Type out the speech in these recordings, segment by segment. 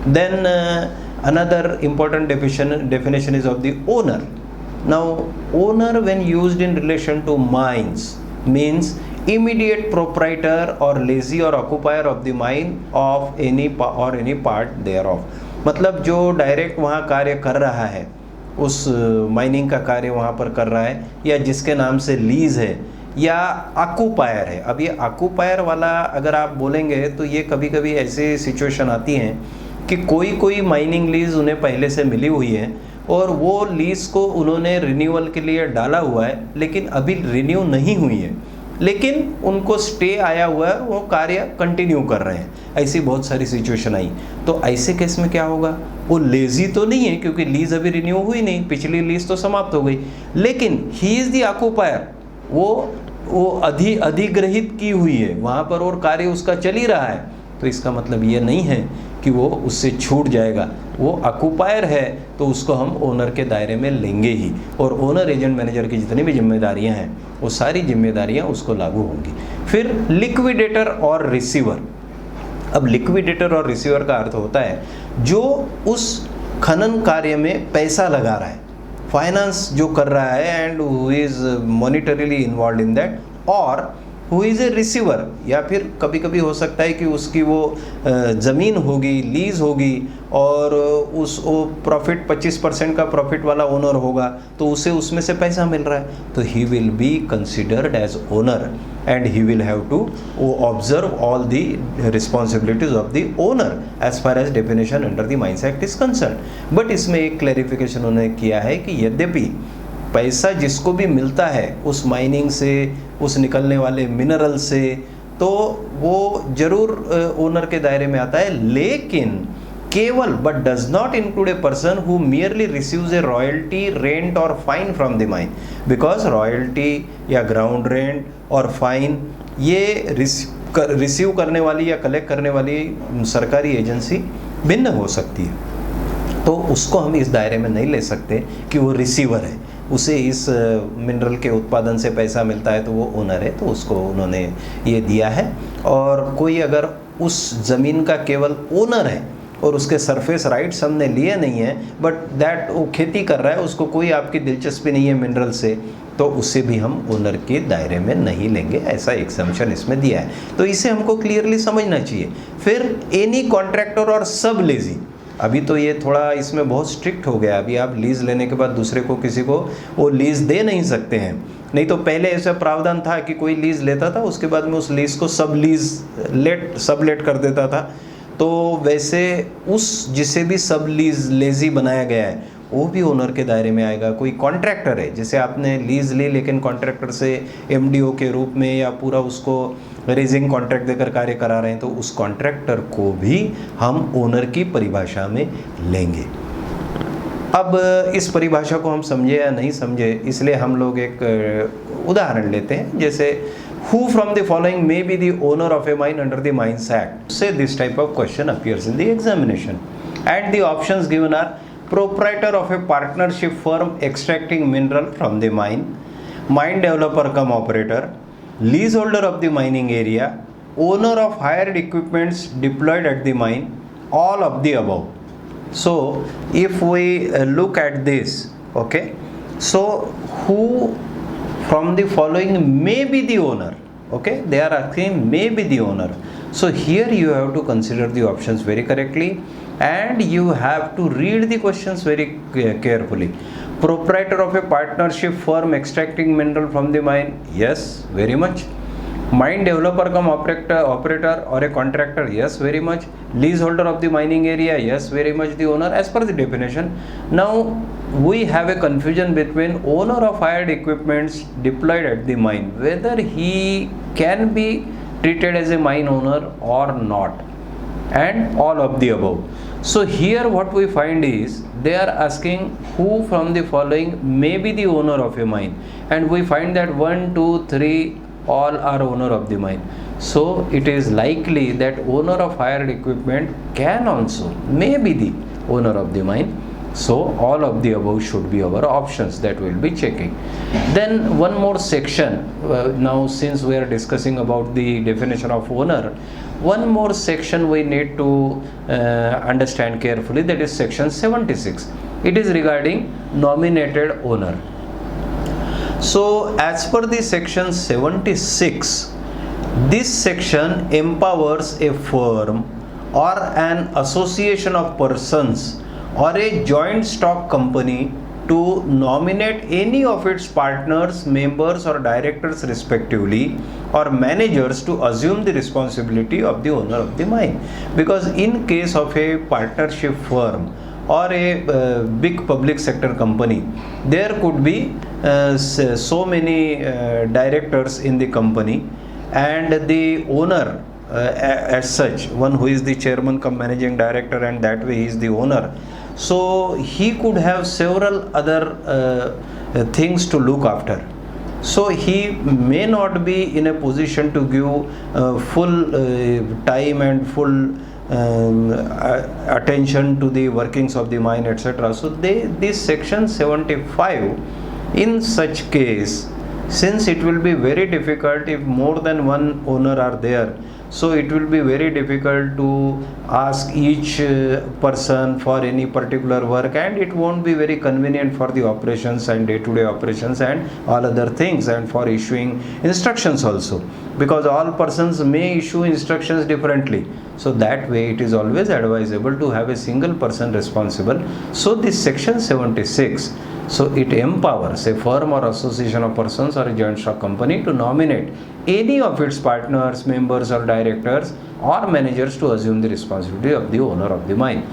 Then another important definition is of the owner. Now, owner when used in relation to mines means immediate proprietor or lessee or occupier of the mine of any part thereof. मतलब जो direct वहाँ कार्य कर रहा है, उस mining का कार्य वहाँ पर कर रहा है, या जिसके नाम से लीज है या ऑक्यूपायर है. अब ये ऑक्यूपायर वाला अगर आप बोलेंगे तो ये कभी कभी ऐसी सिचुएशन आती हैं कि कोई माइनिंग लीज उन्हें पहले से मिली हुई है और वो लीज को उन्होंने रिन्यूअल के लिए डाला हुआ है, लेकिन अभी रिन्यू नहीं हुई है, लेकिन उनको स्टे आया हुआ है, वो कार्य कंटिन्यू कर रहे हैं. ऐसी बहुत सारी सिचुएशन आई. तो ऐसे केस में क्या होगा, वो लेजी तो नहीं है क्योंकि लीज अभी रिन्यू हुई नहीं, पिछली लीज तो समाप्त हो गई, लेकिन ही इज़ द ऑक्यूपायर, वो अधिग्रहित की हुई है वहाँ पर और कार्य उसका चल ही रहा है. तो इसका मतलब ये नहीं है कि वो उससे छूट जाएगा. वो ऑक्यूपायर है तो उसको हम ओनर के दायरे में लेंगे ही, और ओनर एजेंट मैनेजर की जितनी भी जिम्मेदारियां हैं वो सारी जिम्मेदारियां उसको लागू होंगी. फिर लिक्विडेटर और रिसीवर. अब लिक्विडेटर और रिसीवर का अर्थ होता है जो उस खनन कार्य में पैसा लगा रहा है, फाइनेंस जो कर रहा है, and who is monetarily involve in that, और हु इज़ ए रिसीवर, या फिर कभी कभी हो सकता है कि उसकी वो ज़मीन होगी, लीज होगी, और वो प्रॉफिट 25% का प्रॉफिट वाला ओनर होगा, तो उसे उसमें से पैसा मिल रहा है, तो he will be considered as owner and he will have to observe all the responsibilities of the owner as far as definition under the mines act is concern. But इसमें एक क्लैरिफिकेशन उन्होंने किया है कि यद्यपि पैसा जिसको भी मिलता है उस माइनिंग से, उस निकलने वाले मिनरल से, तो वो जरूर ओनर के दायरे में आता है, लेकिन केवल but does not include a person who merely receives a royalty, rent और fine from the mine, because royalty या ग्राउंड रेंट और फाइन ये रिसीव करने वाली या कलेक्ट करने वाली सरकारी एजेंसी भिन्न हो सकती है. तो उसको हम इस दायरे में नहीं ले सकते कि वो रिसीवर है, उसे इस मिनरल के उत्पादन से पैसा मिलता है तो वो ओनर है, तो उसको उन्होंने ये दिया है. और कोई अगर उस ज़मीन का केवल ओनर है और उसके सरफेस राइट्स हमने लिए नहीं है, बट दैट वो खेती कर रहा है, उसको कोई आपकी दिलचस्पी नहीं है मिनरल से, तो उसे भी हम ओनर के दायरे में नहीं लेंगे. ऐसा एग्जम्पशन इसमें दिया है, तो इसे हमको क्लियरली समझना चाहिए. फिर एनी कॉन्ट्रैक्टर और सब लेजी. अभी तो ये थोड़ा इसमें बहुत स्ट्रिक्ट हो गया. अभी आप लीज़ लेने के बाद दूसरे को, किसी को वो लीज़ दे नहीं सकते हैं. नहीं तो पहले ऐसा प्रावधान था कि कोई लीज़ लेता था, उसके बाद में उस लीज़ को सबलेट कर देता था. तो वैसे उस जिसे भी सब लेजी बनाया गया है वो भी ओनर के दायरे में आएगा. कोई कॉन्ट्रैक्टर है, जैसे आपने लीज़ ली लेकिन कॉन्ट्रैक्टर से एमडीओ के रूप में या पूरा उसको रेजिंग कॉन्ट्रैक्ट देकर कार्य करा रहे हैं, तो उस कॉन्ट्रैक्टर को भी हम ओनर की परिभाषा में लेंगे. अब इस परिभाषा को हम समझे या नहीं समझे, इसलिए हम लोग एक उदाहरण लेते हैं. जैसे who from the following may be the owner of a mine under the Mines Act? Say this type of question appears in the examination, and the options given are proprietor of a partnership firm extracting mineral from the mine, mine developer cum operator, leaseholder of the mining area, owner of hired equipments deployed at the mine, all of the above. So if we look at this, okay, so who from the following may be the owner? Okay, they are asking may be the owner. So here you have to consider the options very correctly, and you have to read the questions very carefully. Proprietor of a partnership firm extracting mineral from the mine, yes, very much. Mine developer cum operator or a contractor, yes, very much. Leaseholder of the mining area, yes, very much the owner as per the definition. Now we have a confusion between owner of hired equipments deployed at the mine, whether he can be treated as a mine owner or not, and all of the above. So here what we find is they are asking who from the following may be the owner of a mine, and we find that 1, 2, 3 all are owner of the mine. So it is likely that owner of hired equipment can also may be the owner of the mine. So all of the above should be our options that we will be checking. Then one more section. Now since we are discussing about the definition of owner, one more section we need to understand carefully, that is section 76. It is regarding nominated owner. So as per the section 76, this section empowers a firm or an association of persons or a joint stock company to nominate any of its partners, members or directors respectively, or managers to assume the responsibility of the owner of the mine. Because in case of a partnership firm or a big public sector company, there could be so many directors in the company, and the owner as such, one who is the chairman cum managing director, and that way he is the owner. So he could have several other things to look after. So he may not be in a position to give full time and full attention to the workings of the mine, etc. So this section 75, in such case, since it will be very difficult if more than one owner are there, so it will be very difficult to ask each person for any particular work, and it won't be very convenient for the operations and day-to-day operations and all other things, and for issuing instructions also, because all persons may issue instructions differently. So that way it is always advisable to have a single person responsible. So this section 76, so it empowers a firm or association of persons or a joint stock company to nominate any of its partners, members or directors or managers to assume the responsibility of the owner of the mine.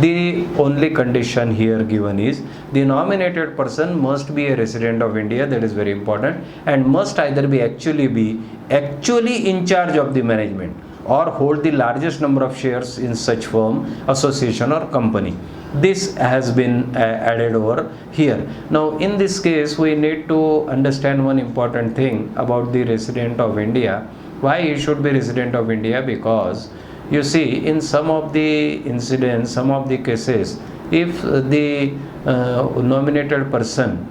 The only condition here given is the nominated person must be a resident of India, that is very important, and must either be actually in charge of the management or hold the largest number of shares in such firm, association or company. This has been added over here. Now in this case we need to understand one important thing about the resident of India. Why he should be resident of India? Because you see, in some of the incidents, some of the cases, if the nominated person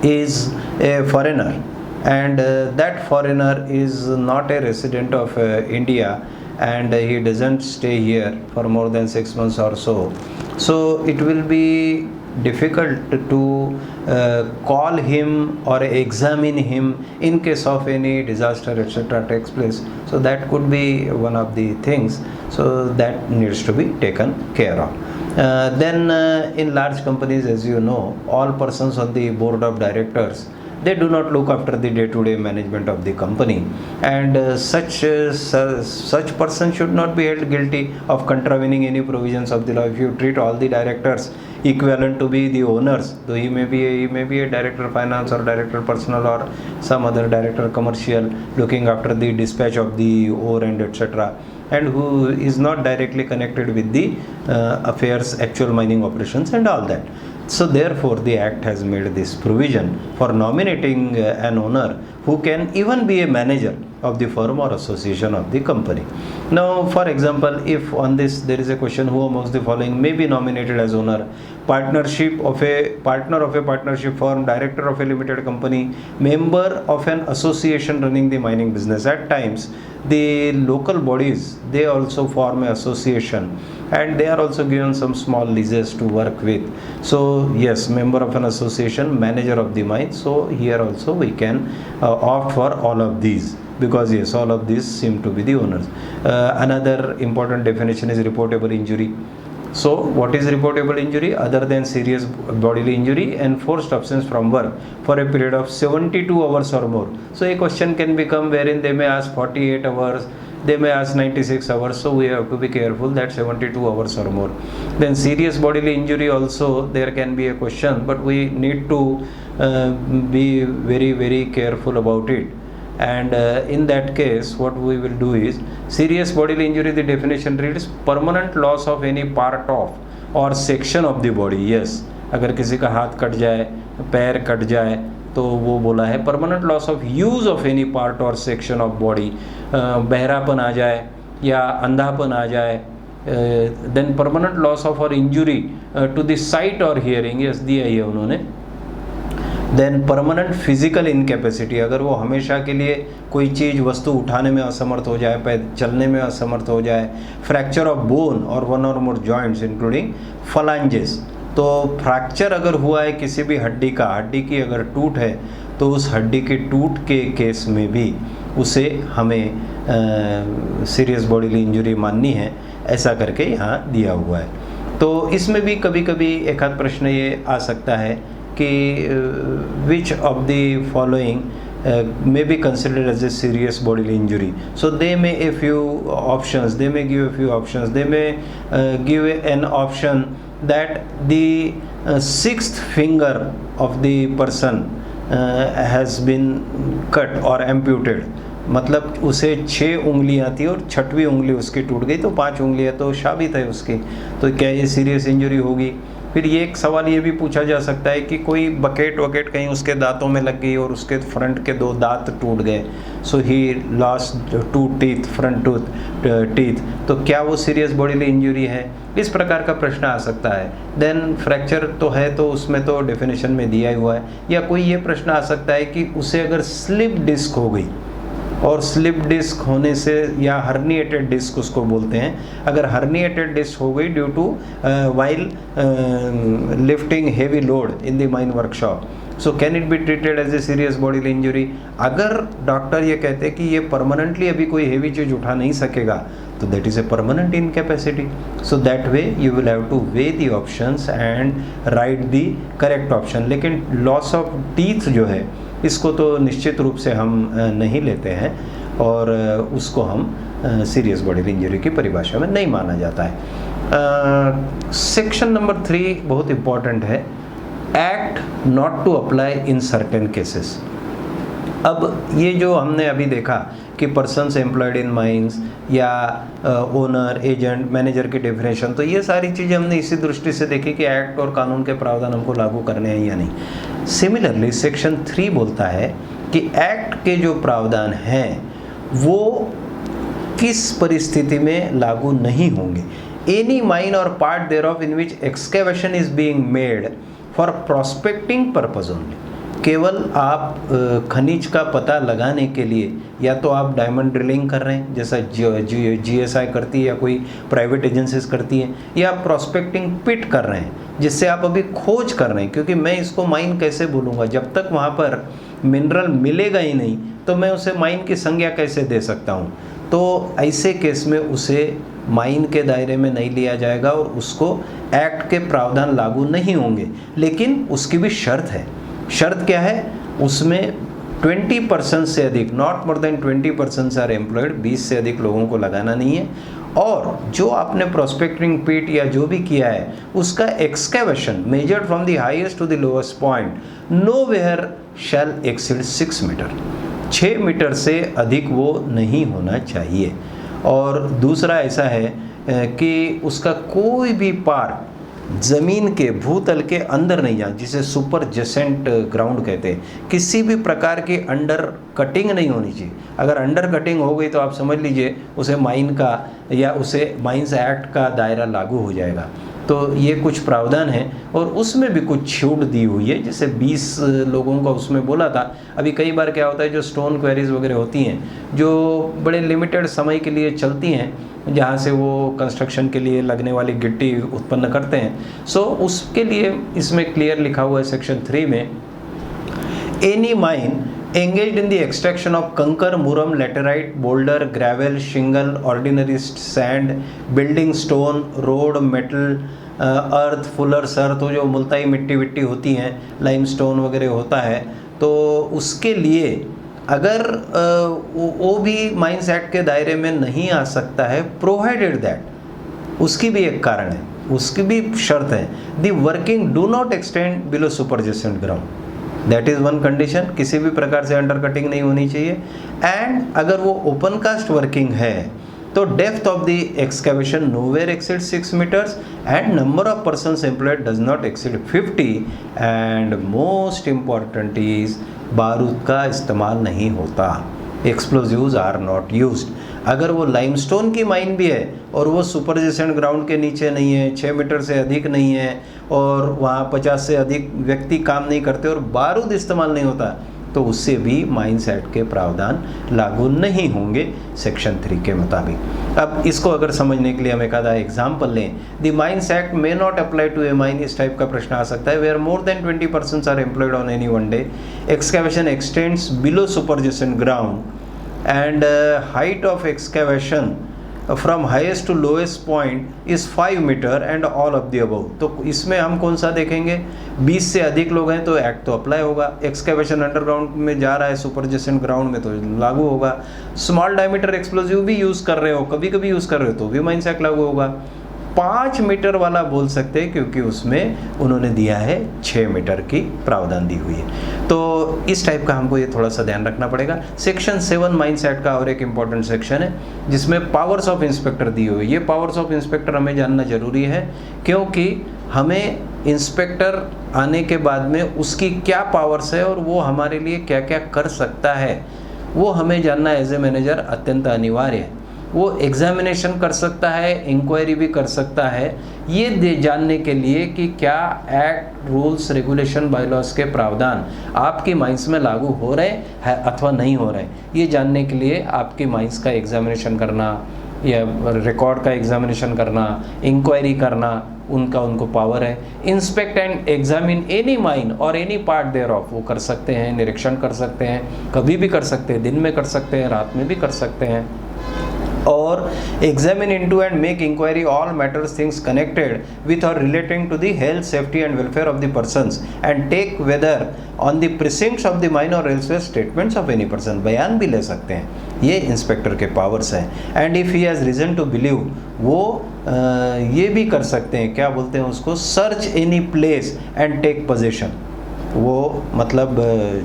is a foreigner, and that foreigner is not a resident of India, and he doesn't stay here for more than 6 months or so, so it will be difficult to call him or examine him in case of any disaster, etc. takes place. So that could be one of the things, so that needs to be taken care of. Then in large companies, as you know, all persons on the board of directors, they do not look after the day-to-day management of the company, and such person should not be held guilty of contravening any provisions of the law. If you treat all the directors equivalent to be the owners, though he may be a director of finance or director of personnel or some other director commercial looking after the dispatch of the ore and etc., and who is not directly connected with the affairs, actual mining operations and all that. So therefore the Act has made this provision for nominating an owner who can even be a manager of the firm or association of the company. Now for example, if on this there is a question, who amongst the following may be nominated as owner? Partner of a partnership firm, director of a limited company, member of an association running the mining business. At times the local bodies, they also form an association, and they are also given some small leases to work with. So yes, member of an association, manager of the mine. So here also we can opt for all of these, because yes, all of these seem to be the owners. Another important definition is reportable injury. So what is reportable injury? Other than serious bodily injury and forced absence from work for a period of 72 hours or more. So a question can become wherein they may ask 48 hours, they may ask 96 hours, so we have to be careful that 72 hours or more. Then serious bodily injury also, there can be a question, but we need to be very careful about it. And in that case what we will do is, serious bodily injury, the definition reads permanent loss of any part of or section of the body. Yes, अगर किसी का हाथ cut जाए, पैर cut जाए, तो वो बोला है permanent loss of use of any part और सेक्शन ऑफ बॉडी. बहरापन आ जाए या अंधापन आ जाए, देन परमानेंट लॉस ऑफ और इंजुरी टू द साइट और हियरिंग, यस दिया है उन्होंने. देन परमानेंट फिजिकल इनकेपेसिटी, अगर वो हमेशा के लिए कोई चीज़ वस्तु उठाने में असमर्थ हो जाए, पैर चलने में असमर्थ हो जाए। फ्रैक्चर ऑफ बोन और वन और मोर जॉइंट्स इंक्लूडिंग फलांजेस, तो फ्रैक्चर अगर हुआ है किसी भी हड्डी का, हड्डी की अगर टूट है तो उस हड्डी के टूट के केस में भी उसे हमें सीरियस बॉडीली इंजरी माननी है, ऐसा करके यहाँ दिया हुआ है। तो इसमें भी कभी कभी एक आध प्रश्न ये आ सकता है कि which of the following may be considered as a serious bodily injury. So they may a few options, they may give a few options. They may give an option that the sixth finger of the person has been cut or amputated. मतलब उसे 6 उंगलियां थी और 6वीं उंगली उसकी टूट गई, तो 5 उंगलियां तो शाबित है उसकी, तो क्या ये सीरियस इंजरी होगी? फिर ये एक सवाल ये भी पूछा जा सकता है कि कोई बकेट वकेट कहीं उसके दांतों में लग गई और उसके फ्रंट के 2 दांत टूट गए, so he lost 2 teeth, front teeth, तो क्या वो सीरियस बॉडीली इंजरी है? इस प्रकार का प्रश्न आ सकता है। देन फ्रैक्चर तो है तो उसमें तो डेफिनेशन में दिया ही हुआ है। या कोई ये प्रश्न आ सकता है कि उसे अगर स्लिप डिस्क हो गई, और स्लिप डिस्क होने से, या हर्निएटेड डिस्क उसको बोलते हैं, अगर हर्निएटेड डिस्क हो गई due to while lifting heavy load in the mine workshop, so can it be treated as a serious bodily injury? अगर डॉक्टर ये कहते हैं कि ये परमानेंटली अभी कोई हेवी चीज़ उठा नहीं सकेगा, तो that is a permanent incapacity. So that way you will have two way the options and right the correct option. लेकिन लॉस ऑफ टीथ जो है, इसको तो निश्चित रूप से हम नहीं लेते हैं और उसको हम सीरियस बॉडीली इंजरी की परिभाषा में नहीं माना जाता है। सेक्शन नंबर 3 बहुत इम्पॉर्टेंट है, act not to apply in certain cases. अब ये जो हमने अभी देखा कि पर्सन्स एम्प्लॉयड इन माइंस या ओनर, एजेंट, मैनेजर की डेफिनेशन, तो ये सारी चीज़ें हमने इसी दृष्टि से देखी कि एक्ट और कानून के प्रावधान हमको लागू करने हैं या नहीं। सिमिलरली सेक्शन 3 बोलता है कि एक्ट के जो प्रावधान हैं वो किस परिस्थिति में लागू नहीं होंगे। Any mine or part thereof in which excavation is being made for prospecting purpose only, केवल आप खनिज का पता लगाने के लिए, या तो आप डायमंड ड्रिलिंग कर रहे हैं जैसा GSI करती है या कोई प्राइवेट एजेंसीज करती हैं, या आप प्रोस्पेक्टिंग पिट कर रहे हैं जिससे आप अभी खोज कर रहे हैं, क्योंकि मैं इसको माइन कैसे बोलूँगा, जब तक वहाँ पर मिनरल मिलेगा ही नहीं तो मैं उसे माइन की संज्ञा कैसे दे सकता हूँ। तो ऐसे केस में उसे माइन के दायरे में नहीं लिया जाएगा और उसको एक्ट के प्रावधान लागू नहीं होंगे। लेकिन उसकी भी शर्त है। शर्त क्या है? उसमें 20% से अधिक, not more than 20% are employed, 20 से अधिक लोगों को लगाना नहीं है, और जो आपने प्रोस्पेक्टिंग पिट या जो भी किया है उसका excavation measured from the highest to the lowest point nowhere shall exceed 6 meter, 6 meter से अधिक वो नहीं होना चाहिए। और दूसरा ऐसा है कि उसका कोई भी पार्ट ज़मीन के भूतल के अंदर नहीं जाए, जिसे सुपर जेसेंट ग्राउंड कहते हैं, किसी भी प्रकार की अंडर कटिंग नहीं होनी चाहिए। अगर अंडर कटिंग हो गई तो आप समझ लीजिए उसे माइन का या उसे माइंस एक्ट का दायरा लागू हो जाएगा। तो ये कुछ प्रावधान है और उसमें भी कुछ छूट दी हुई है, जैसे 20 लोगों का उसमें बोला था। अभी कई बार क्या होता है, जो स्टोन क्वेरीज वगैरह होती हैं जो बड़े लिमिटेड समय के लिए चलती हैं, जहाँ से वो कंस्ट्रक्शन के लिए लगने वाली गिट्टी उत्पन्न करते हैं, सो उसके लिए इसमें क्लियर लिखा हुआ है सेक्शन 3 में, any mine engaged in the extraction of kankar, murrum, laterite, boulder, gravel, shingle, ordinary sand, building stone, road, metal, earth, fuller's earth, जो मुल्ताई मिट्टी विट्टी होती हैं, लाइमस्टोन वगैरह होता है, तो उसके लिए अगर वो भी माइंस एक्ट के दायरे में नहीं आ सकता है, प्रोवाइडेड दैट, उसकी भी एक कारण है, उसकी भी शर्त है, the working do not extend below superjacent ground, that is one condition, किसी भी प्रकार से अंडर कटिंग नहीं होनी चाहिए। एंड अगर वो ओपन कास्ट वर्किंग है तो depth of the excavation nowhere exceed 6 meters and number of persons employed does not exceed 50 and most important is बारूद का इस्तेमाल नहीं होता, एक्सप्लोजिव्स आर नॉट यूज्ड। अगर वो लाइमस्टोन की माइन भी है और वो सुपरजेसेंट ग्राउंड के नीचे नहीं है, 6 मीटर से अधिक नहीं है और वहाँ 50 से अधिक व्यक्ति काम नहीं करते और बारूद इस्तेमाल नहीं होता, तो उससे भी माइंस एक्ट के प्रावधान लागू नहीं होंगे सेक्शन 3 के मुताबिक। अब इसको अगर समझने के लिए हम एक आधा एग्जाम्पल लें, the mines act may not apply to a mine, इस टाइप का प्रश्न आ सकता है। Where more than 20 persons are employed on any one day, excavation extends below superjacent ground and height of excavation from highest to lowest point is 5 metre and all of the above. तो इसमें हम कौन सा देखेंगे, 20 से अधिक लोग हैं तो एक्ट तो अप्लाई होगा। एक्सकैवेशन अंडरग्राउंड में जा रहा है, सुपरजेसेंट ग्राउंड में तो लागू होगा। स्मॉल डायमीटर एक्सप्लोजिव भी यूज़ कर रहे हो, कभी कभी यूज़ कर रहे हो तो भी माइंस एक्ट लागू होगा। 5 मीटर वाला बोल सकते हैं क्योंकि उसमें उन्होंने दिया है 6 मीटर की प्रावधान दी हुई है। तो इस टाइप का हमको ये थोड़ा सा ध्यान रखना पड़ेगा। सेक्शन 7 माइंस एक्ट का और एक इम्पॉर्टेंट सेक्शन है जिसमें पावर्स ऑफ इंस्पेक्टर दी हुई है। ये पावर्स ऑफ इंस्पेक्टर हमें जानना जरूरी है क्योंकि हमें इंस्पेक्टर आने के बाद में उसकी क्या पावर्स है और वो हमारे लिए क्या क्या कर सकता है वो हमें जानना एज ए मैनेजर अत्यंत अनिवार्य है। वो एग्जामिनेशन कर सकता है, इंक्वायरी भी कर सकता है, ये जानने के लिए कि क्या एक्ट, रूल्स, रेगुलेशन, बायलॉज के प्रावधान आपकी माइंस में लागू हो रहे हैं अथवा नहीं हो रहे। ये जानने के लिए आपकी माइंस का एग्जामिनेशन करना या रिकॉर्ड का एग्जामिनेशन करना, इंक्वायरी करना, उनको पावर है। Inspect and examine any mine और एनी पार्ट देयर ऑफ, वो कर सकते हैं, निरीक्षण कर सकते हैं, कभी भी कर सकते हैं, दिन में कर सकते हैं, रात में भी कर सकते हैं। और examine into and make inquiry all matters things connected with or relating to the health, safety and welfare of the persons and take whether on the precincts of the mine or elsewhere statements of any person। बयान भी ले सकते हैं, ये inspector के powers हैं। And if he has reason to believe, वो ये भी कर सकते हैं, क्या बोलते हैं उसको, search any place and take position. वो मतलब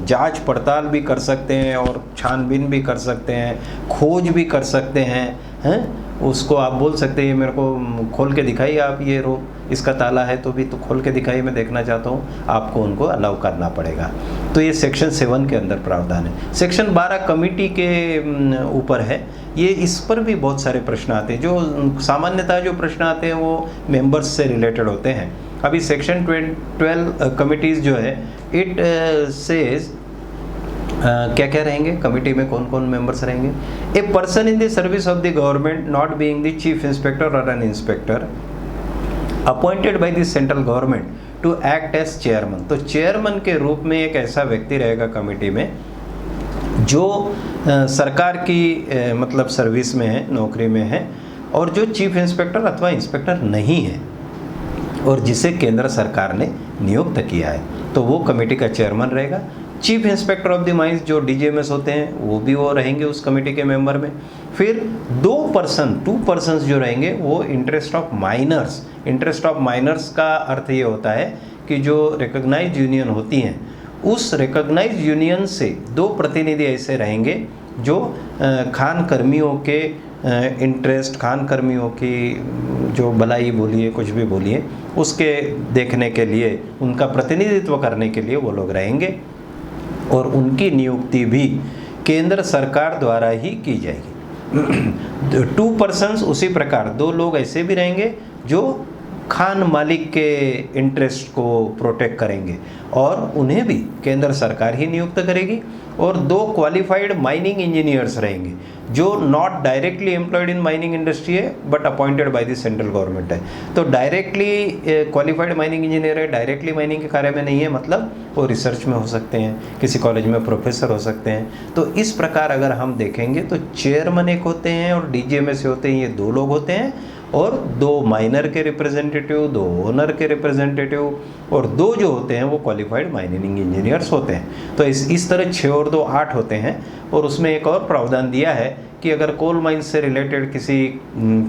जांच पड़ताल भी कर सकते हैं और छानबीन भी कर सकते हैं, खोज भी कर सकते हैं। उसको आप बोल सकते हैं मेरे को खोल के दिखाइए, आप ये रो इसका ताला है तो भी तो खोल के दिखाइए, मैं देखना चाहता हूँ, आपको उनको अलाउ करना पड़ेगा। तो ये सेक्शन 7 के अंदर प्रावधान है। सेक्शन 12 कमिटी के ऊपर है। ये इस पर भी बहुत सारे प्रश्न आते हैं। जो सामान्यतः जो प्रश्न आते हैं वो मेंबर्स से रिलेटेड होते हैं। अभी सेक्शन 12 कमिटीज़ जो है, इट सेज क्या क्या रहेंगे, कमिटी में कौन कौन मेंबर्स रहेंगे। A person in the service of the government not being the chief inspector और an inspector appointed by the central government to act as chairman. तो चेयरमैन के रूप में एक ऐसा व्यक्ति रहेगा कमिटी में जो सरकार की मतलब सर्विस में है, नौकरी में है, और जो चीफ इंस्पेक्टर अथवा इंस्पेक्टर नहीं है और जिसे केंद्र सरकार ने नियुक्त किया है, तो वो कमेटी का चेयरमैन रहेगा। Chief inspector of the mines जो डीजीएमएस होते हैं वो भी वो रहेंगे उस कमेटी के मेंबर में। फिर 2 पर्सन्स जो रहेंगे वो interest of miners. Interest of miners का अर्थ ये होता है कि जो रिकॉग्नाइज्ड यूनियन होती हैं उस रिकॉग्नाइज्ड यूनियन से 2 प्रतिनिधि ऐसे रहेंगे जो खान कर्मियों के इंटरेस्ट, खान कर्मियों की जो भलाई बोलिए, कुछ भी बोलिए, उसके देखने के लिए, उनका प्रतिनिधित्व करने के लिए वो लोग रहेंगे और उनकी नियुक्ति भी केंद्र सरकार द्वारा ही की जाएगी। 2 पर्सन्स उसी प्रकार 2 लोग ऐसे भी रहेंगे जो खान मालिक के इंटरेस्ट को प्रोटेक्ट करेंगे और उन्हें भी केंद्र सरकार ही नियुक्त करेगी। और 2 क्वालिफाइड माइनिंग इंजीनियर्स रहेंगे जो not directly employed in mining industry है but appointed by the central government है। तो डायरेक्टली क्वालिफाइड माइनिंग इंजीनियर है, डायरेक्टली माइनिंग के कार्य में नहीं है, मतलब वो रिसर्च में हो सकते हैं, किसी कॉलेज में प्रोफेसर हो सकते हैं। तो इस प्रकार अगर हम देखेंगे तो चेयरमैन एक होते हैं और डीजीएमएस होते हैं, ये 2 लोग होते हैं, और 2 माइनर के रिप्रेजेंटेटिव, 2 ओनर के रिप्रेजेंटेटिव, और 2 जो होते हैं वो क्वालिफाइड माइनिंग इंजीनियर्स होते हैं। तो इस तरह 6 और 2 8 होते हैं। और उसमें एक और प्रावधान दिया है कि अगर कोल माइंस से रिलेटेड किसी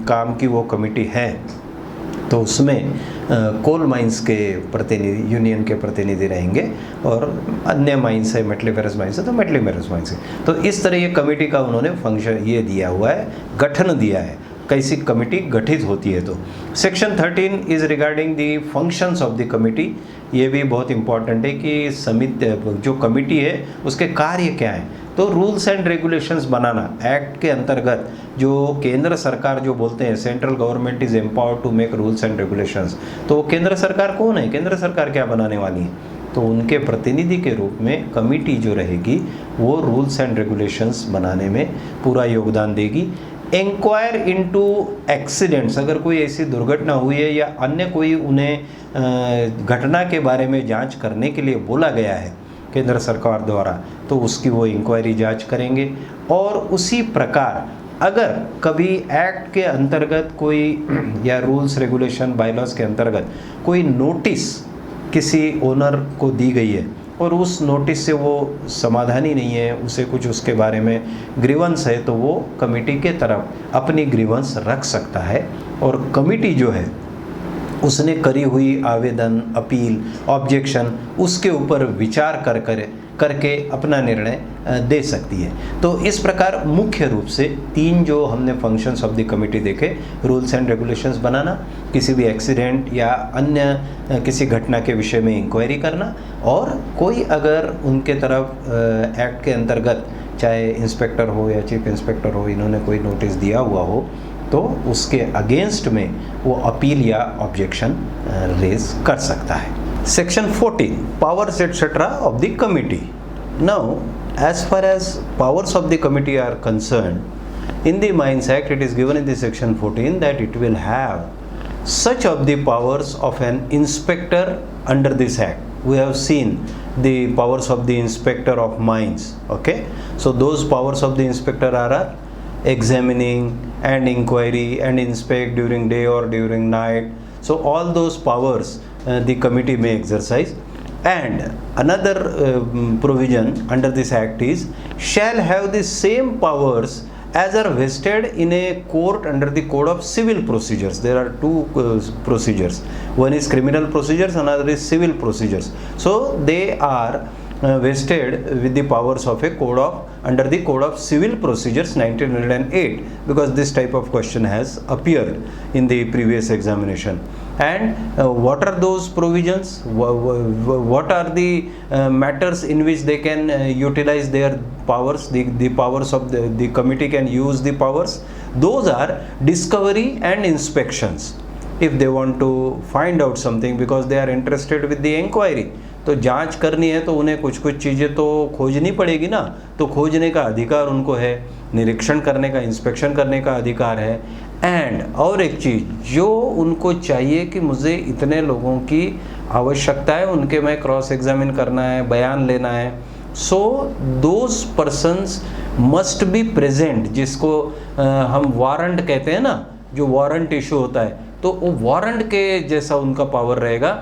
काम की वो कमिटी है तो उसमें कोल माइंस के प्रतिनिधि, यूनियन के प्रतिनिधि रहेंगे, और अन्य माइंस है, मेटलीफेरस माइंस है तो मेटलीफेरस माइंस है। तो इस तरह ये कमेटी का उन्होंने फंक्शन ये दिया हुआ है, गठन दिया है, कैसी कमेटी गठित होती है। तो section 13 is regarding the functions of the committee. ये भी बहुत इंपॉर्टेंट है कि समिति जो कमेटी है उसके कार्य क्या हैं। तो तो रूल्स एंड रेगुलेशंस बनाना एक्ट के अंतर्गत, जो केंद्र सरकार जो बोलते हैं central government is empowered to make rules and regulations, तो केंद्र सरकार कौन है, केंद्र सरकार क्या बनाने वाली है, तो उनके प्रतिनिधि के रूप में कमिटी जो रहेगी वो रूल्स एंड रेगुलेशंस बनाने में पूरा योगदान देगी। इंक्वायर इनटू एक्सीडेंट्स, अगर कोई ऐसी दुर्घटना हुई है या अन्य कोई उन्हें घटना के बारे में जांच करने के लिए बोला गया है केंद्र सरकार द्वारा, तो उसकी वो इंक्वायरी जांच करेंगे। और उसी प्रकार अगर कभी एक्ट के अंतर्गत कोई या रूल्स रेगुलेशन बायलॉज के अंतर्गत कोई नोटिस किसी ओनर को दी गई है और उस नोटिस से वो समाधान ही नहीं है, उसे कुछ उसके बारे में ग्रीवेंस है, तो वो कमेटी के तरफ अपनी ग्रीवेंस रख सकता है और कमेटी जो है उसने करी हुई आवेदन, अपील, ऑब्जेक्शन उसके ऊपर विचार करके अपना निर्णय दे सकती है। तो इस प्रकार मुख्य रूप से 3 जो हमने फंक्शंस ऑफ द कमेटी देखे, रूल्स एंड रेगुलेशंस बनाना, किसी भी एक्सीडेंट या अन्य किसी घटना के विषय में इंक्वायरी करना, और कोई अगर उनके तरफ एक्ट के अंतर्गत चाहे इंस्पेक्टर हो या चीफ इंस्पेक्टर हो, इन्होंने कोई नोटिस दिया हुआ हो तो उसके अगेंस्ट में वो अपील या ऑब्जेक्शन रेज कर सकता है। Section 14, powers etc. of the committee. Now, as far as powers of the committee are concerned, in the Mines Act it is given in the Section 14 that it will have such of the powers of an inspector under this Act. We have seen the powers of the inspector of mines, okay? So those powers of the inspector are examining and inquiry and inspect during day or during night. So all those powers the committee may exercise. And another provision under this act is shall have the same powers as are vested in a court under the code of civil procedures. There are 2 procedures, one is criminal procedures, another is civil procedures. So they are vested with the powers of a code of under the code of civil procedures 1908, because this type of question has appeared in the previous examination. And what are those provisions, what are the matters in which they can utilize their powers, the powers of the committee can use the powers? Those are discovery and inspections. If they want to find out something because they are interested with the inquiry, तो जांच करनी है तो उन्हें कुछ चीज़ें तो खोजनी पड़ेगी ना, तो खोजने का अधिकार उनको है, निरीक्षण करने का, इंस्पेक्शन करने का अधिकार है। एंड और एक चीज़ जो उनको चाहिए कि मुझे इतने लोगों की आवश्यकता है, उनके मैं क्रॉस एग्जामिन करना है, बयान लेना है, so those persons must be present, जिसको हम वारंट कहते हैं ना, जो वारंट इशू होता है, तो वो वारंट के जैसा उनका पावर रहेगा,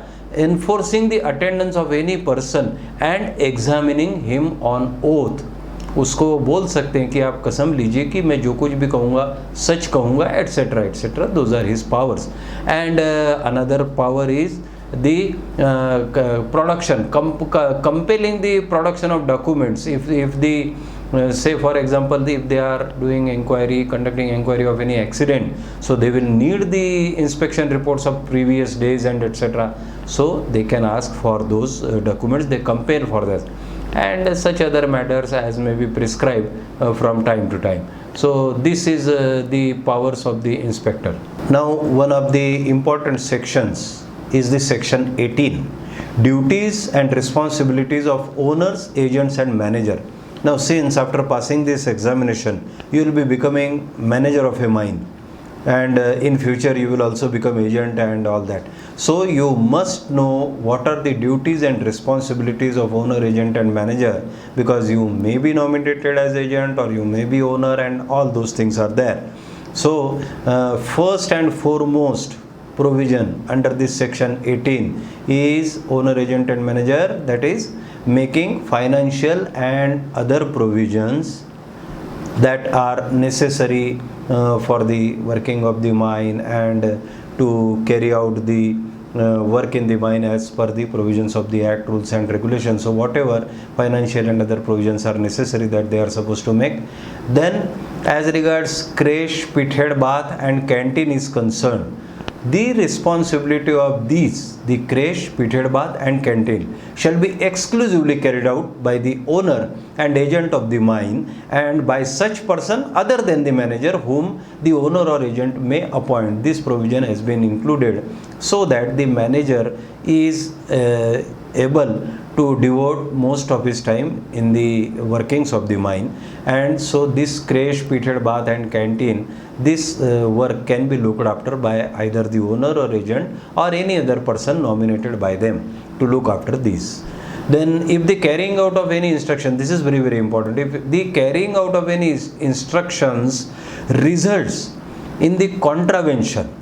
enforcing the attendance of any person and examining him on oath. उसको बोल सकते हैं कि आप कसम लीजिए कि मैं जो कुछ भी कहूँगा सच कहूँगा, et cetera et cetera. Those are his powers. And another power is the production, compelling the production of documents. If the say for example, if they are doing inquiry, conducting inquiry of any accident, so they will need the inspection reports of previous days and etc. So they can ask for those documents, they compare for that, and such other matters as may be prescribed from time to time. So this is the powers of the inspector. Now one of the important sections is the section 18, duties and responsibilities of owners, agents and manager. Now since after passing this examination you will be becoming manager of a mine, and in future you will also become agent and all that, so you must know what are the duties and responsibilities of owner, agent and manager, because you may be nominated as agent or you may be owner, and all those things are there. So first and foremost provision under this section 18 is owner, agent and manager, that is making financial and other provisions that are necessary for the working of the mine and to carry out the work in the mine as per the provisions of the Act, rules and regulations. So whatever financial and other provisions are necessary that they are supposed to make. Then as regards creche, pithead bath and canteen is concerned, the responsibility of these, the creche, pitted bath and canteen, shall be exclusively carried out by the owner and agent of the mine and by such person other than the manager whom the owner or agent may appoint. This provision has been included so that the manager is able to devote most of his time in the workings of the mine, and so this creche, pitted bath and canteen, this work can be looked after by either the owner or agent or any other person nominated by them to look after these. Then if the carrying out of any instruction, this is very important, if the carrying out of any instructions results in the contravention,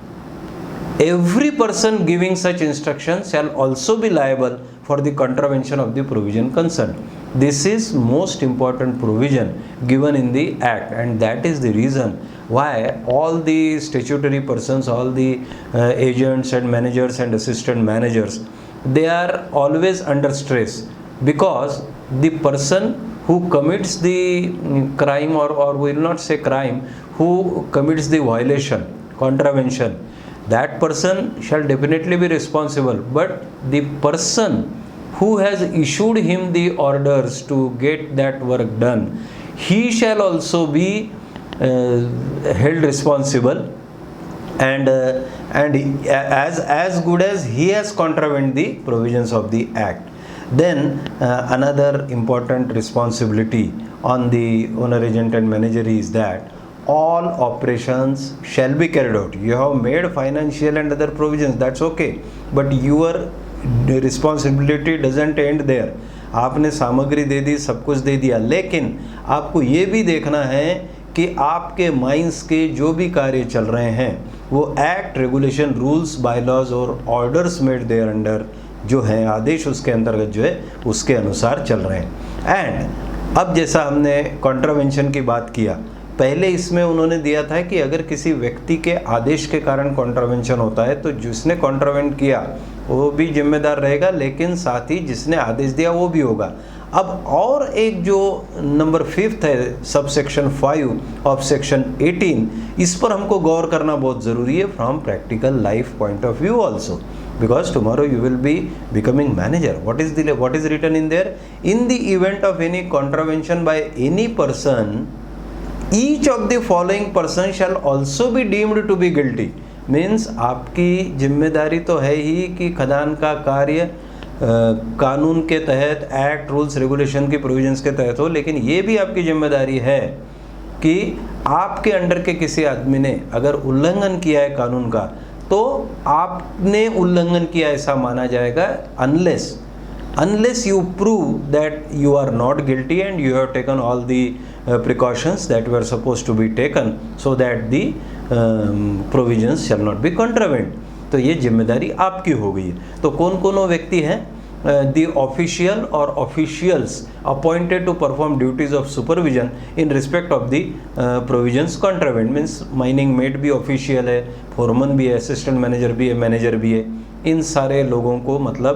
every person giving such instructions shall also be liable for the contravention of the provision concerned. This is most important provision given in the Act, and that is the reason why all the statutory persons, all the agents and managers and assistant managers, they are always under stress, because the person who commits the crime, or we will not say crime, who commits the violation, contravention, that person shall definitely be responsible, but the person who has issued him the orders to get that work done, he shall also be held responsible, and as good as he has contravened the provisions of the Act. Then another important responsibility on the owner, agent and manager is that all operations shall be carried out. You have made financial and other provisions, that's okay, but your responsibility doesn't end there. आपने सामग्री दे दी, सब कुछ दे दिया, लेकिन आपको ये भी देखना है कि आपके माइंस के जो भी कार्य चल रहे हैं वो एक्ट, रेगुलेशन, रूल्स, बायलॉज और ऑर्डर्स मेड देयर अंडर जो हैं, आदेश उसके अंतर्गत जो है उसके अनुसार चल रहे हैं। एंड अब जैसा हमने कॉन्ट्रावेंशन की बात किया, पहले इसमें उन्होंने दिया था कि अगर किसी व्यक्ति के आदेश के कारण कॉन्ट्रावेंशन होता है तो जिसने कॉन्ट्रावेंट किया वो भी जिम्मेदार रहेगा, लेकिन साथ ही जिसने आदेश दिया वो भी होगा। अब और एक जो नंबर 5 है, सब सेक्शन 5 ऑफ सेक्शन 18, इस पर हमको गौर करना बहुत ज़रूरी है from practical life point of view also, because tomorrow you will be becoming manager. What is written in there? In the event of any contravention by any person, each of the following person shall also be deemed to be guilty. Means आपकी जिम्मेदारी तो है ही कि खदान का कार्य कानून के तहत, एक्ट, रूल्स, रेगुलेशन की प्रोविजंस के तहत हो, लेकिन ये भी आपकी जिम्मेदारी है कि आपके अंडर के किसी आदमी ने अगर उल्लंघन किया है कानून का तो आपने उल्लंघन किया ऐसा माना जाएगा, unless you prove that you are not guilty and you have taken all the precautions that were supposed to be taken so that the provisions shall not be contravened. तो ये जिम्मेदारी आपकी हो गई है। तो कौन कौन वो व्यक्ति हैं? The official or officials appointed to perform duties of supervision in respect of the provisions contravened. Means mining mate भी official है, foreman भी है, assistant manager भी है, manager भी है, इन सारे लोगों को मतलब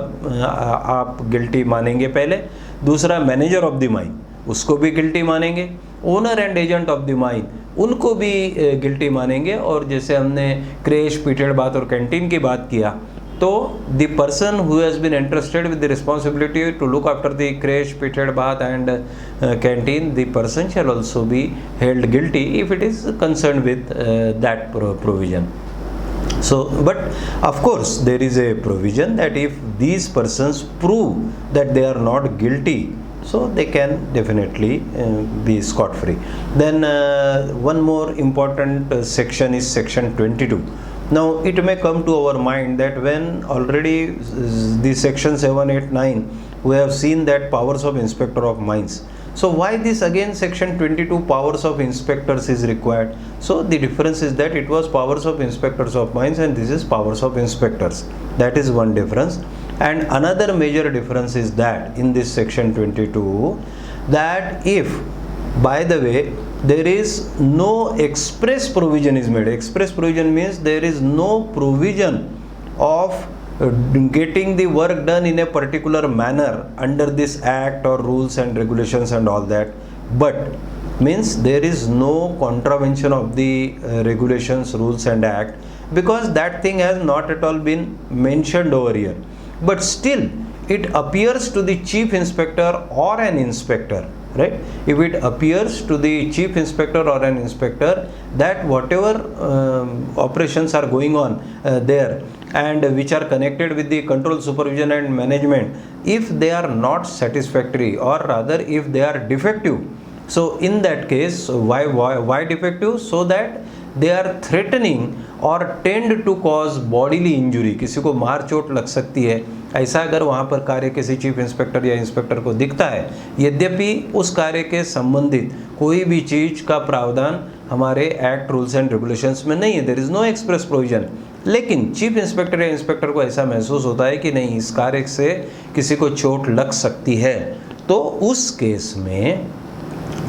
आप गिल्टी मानेंगे पहले। दूसरा मैनेजर ऑफ द माइन, उसको भी गिल्टी मानेंगे। Owner and agent of the mine, उनको भी गिल्टी मानेंगे। और जैसे हमने क्रेश, पिटेड बाथ और कैंटीन की बात किया, तो the person who has been entrusted with the responsibility to look after the creche, pithead bath and canteen, the person shall also be held guilty if it is concern with that provision. So, but of course there is a provision that if these persons prove that they are not guilty, so they can definitely be scot free. Then one more important section is section 22. Now it may come to our mind that when already the section 7, 8, 9 we have seen that powers of inspector of mines, so why this again section 22 powers of inspectors is required? So the difference is that it was powers of inspectors of mines and this is powers of inspectors. That is one difference. And another major difference is that in this section 22, that if, by the way, there is no express provision is made. Express provision means there is no provision of getting the work done in a particular manner under this act or rules and regulations and all that, but means there is no contravention of the regulations, rules and act because that thing has not at all been mentioned over here, but still it appears to the chief inspector or an inspector, right? If it appears to the chief inspector or an inspector that whatever operations are going on there and which are connected with the control, supervision and management, if they are not satisfactory, or rather if they are defective, so in that case, why defective? So that they are threatening or tend to cause bodily injury, किसी को मार चोट लग सकती है, ऐसा अगर वहाँ पर कार्य किसी चीफ इंस्पेक्टर या इंस्पेक्टर को दिखता है, यद्यपि उस कार्य के संबंधित कोई भी चीज़ का प्रावधान हमारे एक्ट, रूल्स एंड रेगुलेशंस में नहीं है, there is no express provision, लेकिन चीफ इंस्पेक्टर या इंस्पेक्टर को ऐसा महसूस होता है कि नहीं, इस कार्य से किसी को चोट लग सकती है, तो उस केस में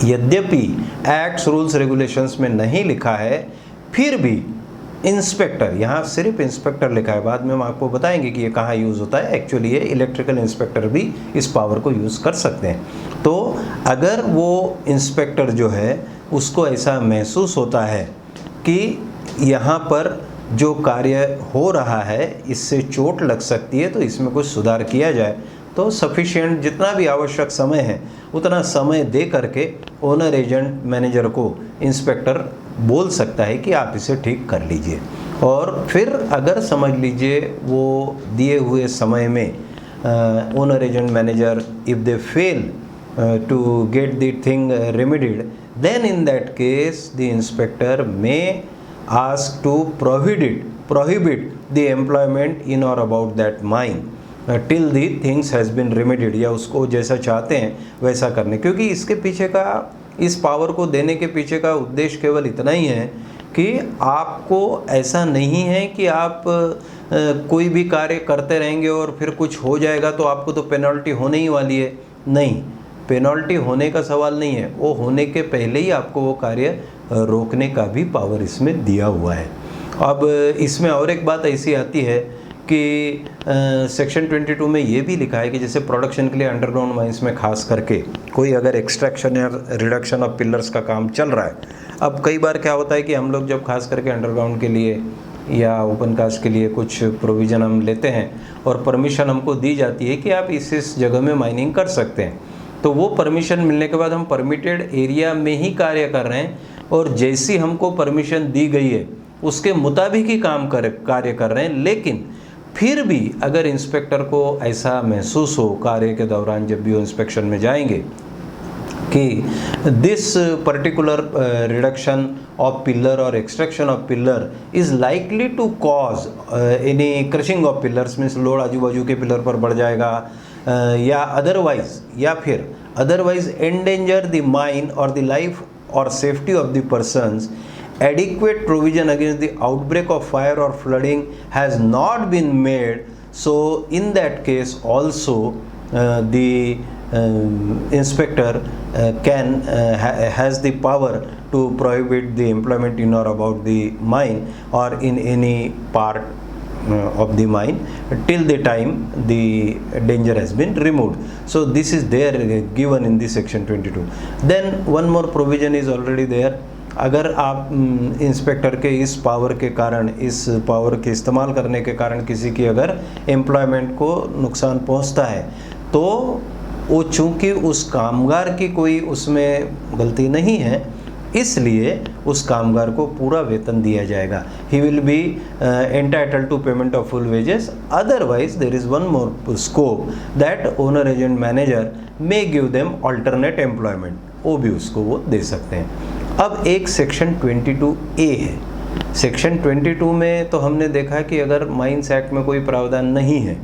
यद्यपि एक्ट्स, रूल्स, रेगुलेशंस में नहीं लिखा है, फिर भी इंस्पेक्टर, यहाँ सिर्फ इंस्पेक्टर लिखा है, बाद में हम आपको बताएंगे कि ये कहाँ यूज़ होता है, एक्चुअली ये इलेक्ट्रिकल इंस्पेक्टर भी इस पावर को यूज़ कर सकते हैं। तो अगर वो इंस्पेक्टर जो है उसको ऐसा महसूस होता है कि यहाँ पर जो कार्य हो रहा है इससे चोट लग सकती है, तो इसमें कुछ सुधार किया जाए, तो सफिशिएंट जितना भी आवश्यक समय है उतना समय दे करके ओनर, एजेंट, मैनेजर को इंस्पेक्टर बोल सकता है कि आप इसे ठीक कर लीजिए। और फिर अगर समझ लीजिए वो दिए हुए समय में owner, agent, manager if they fail to get the thing remedied, then in that case the inspector may ask to prohibit the employment in or about that mine till the things has been remedied, या उसको जैसा चाहते हैं वैसा करने, क्योंकि इसके पीछे का, इस पावर को देने के पीछे का उद्देश्य केवल इतना ही है कि आपको ऐसा नहीं है कि आप कोई भी कार्य करते रहेंगे और फिर कुछ हो जाएगा तो आपको तो पेनल्टी होने ही वाली है, नहीं, पेनल्टी होने का सवाल नहीं है, वो होने के पहले ही आपको वो कार्य रोकने का भी पावर इसमें दिया हुआ है। अब इसमें और एक बात ऐसी आती है कि सेक्शन 22 में ये भी लिखा है कि जैसे प्रोडक्शन के लिए अंडरग्राउंड माइंस में खास करके कोई अगर एक्सट्रैक्शन या रिडक्शन ऑफ पिलर्स का काम चल रहा है, अब कई बार क्या होता है कि हम लोग जब खास करके अंडरग्राउंड के लिए या ओपन कास्ट के लिए कुछ प्रोविज़न हम लेते हैं और परमिशन हमको दी जाती है कि आप इस जगह में माइनिंग कर सकते हैं, तो वो परमिशन मिलने के बाद हम परमिटेड एरिया में ही कार्य कर रहे हैं और जैसी हमको परमिशन दी गई है उसके मुताबिक ही कार्य कर रहे हैं, लेकिन फिर भी अगर इंस्पेक्टर को ऐसा महसूस हो कार्य के दौरान जब भी वो इंस्पेक्शन में जाएंगे कि this particular reduction of pillar और extraction of pillar is likely to cause any crushing of pillars, means load आजू बाजू के पिलर पर बढ़ जाएगा, या अदरवाइज एंडेंजर द माइन और द लाइफ और safety of the persons, adequate provision against the outbreak of fire or flooding has not been made, so in that case also the inspector has the power to prohibit the employment in or about the mine or in any part of the mine till the time the danger has been removed. So this is there given in the section 22. Then one more provision is already there. अगर आप inspector के इस power के कारण, इस power के इस्तेमाल करने के कारण किसी की अगर एम्प्लॉयमेंट को नुकसान पहुंचता है, तो वो चूँकि उस कामगार की कोई उसमें गलती नहीं है, इसलिए उस कामगार को पूरा वेतन दिया जाएगा। He will be entitled to payment of full wages, otherwise there is one more scope that owner, agent, manager may give them alternate employment, वो भी उसको वो दे सकते हैं। अब एक सेक्शन 22A है। सेक्शन 22 में तो हमने देखा कि अगर माइंस एक्ट में कोई प्रावधान नहीं है